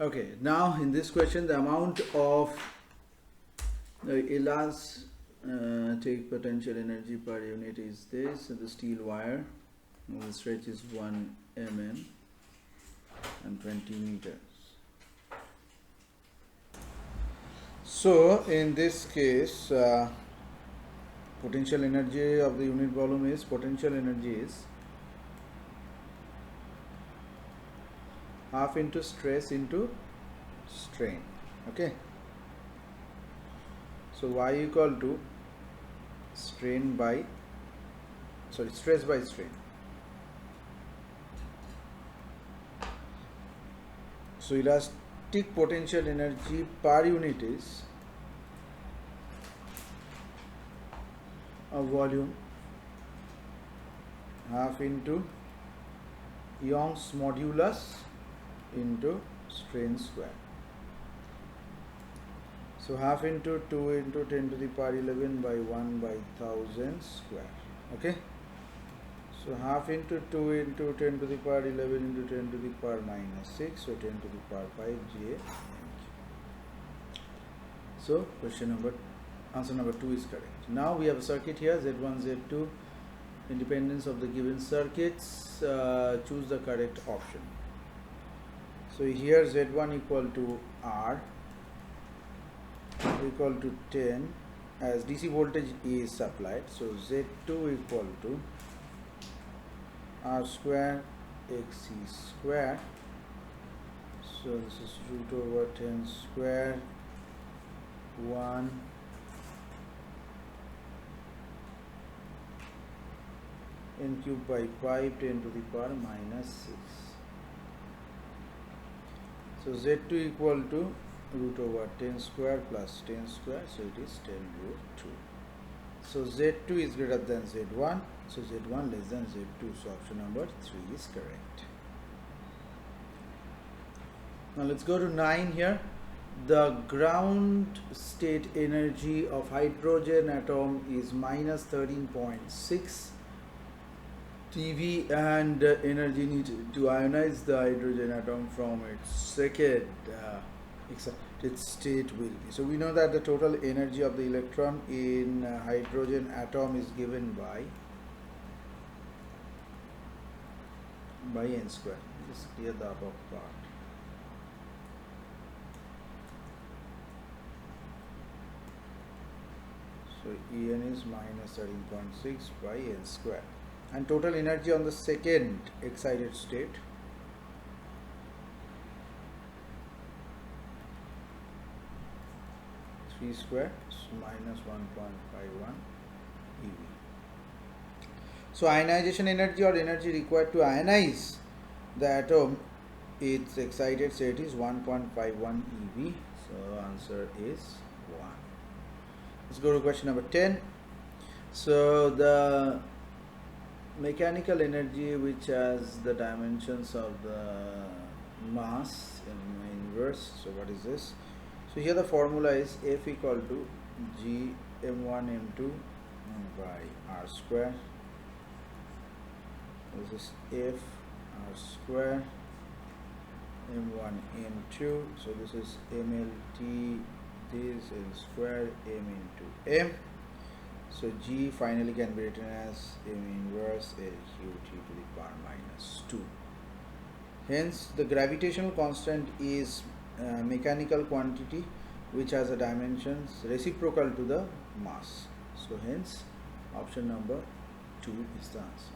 Okay, now in this question the amount of the elastic potential energy per unit is this. So the steel wire, the stretch is 1 mm and 20 meters. So in this case potential energy of the unit volume is, potential energy is half into stress into strain. Okay, so y equal to stress by strain. So elastic potential energy per unit is a volume half into Young's modulus into strain square. So half into 2 into 10 to the power 11 by 1 by 1000 square. Okay, so half into 2 into 10 to the power 11 into 10 to the power minus 6, so 10 to the power 5 GA. So answer number 2 is correct. Now we have a circuit here, Z1, Z2, independence of the given circuits. Choose the correct option. So here Z1 equal to R equal to 10 as DC voltage is supplied. So Z2 equal to R square XC square. So this is root over 10 square 1 n cube by 5 10 to the power minus 6. So Z2 equal to root over 10 square plus 10 square, so it is 10 root 2. So Z2 is greater than Z1, so Z1 less than Z2, so option number 3 is correct. Now let's go to 9 here. The ground state energy of hydrogen atom is minus 13.6 TeV, and energy needed to ionize the hydrogen atom from its second excited state will be. So we know that the total energy of the electron in hydrogen atom is given by n square. Just clear the above part. So En is minus 13.6 by n square. And total energy on the second excited state square, so minus 1.51 eV. So ionization energy or energy required to ionize the atom, its excited state is 1.51 eV. So answer is 1. Let's go to question number 10. So the mechanical energy, which has the dimensions of the mass in inverse. So what is this? So here the formula is F equal to G m1 m2 by R square. This is F R square m1 m2. So this is mLT, this is square m into m. So G finally can be written as m inverse LQT to the power minus 2. Hence the gravitational constant is mechanical quantity which has a dimensions reciprocal to the mass. So hence option number 2 is the answer.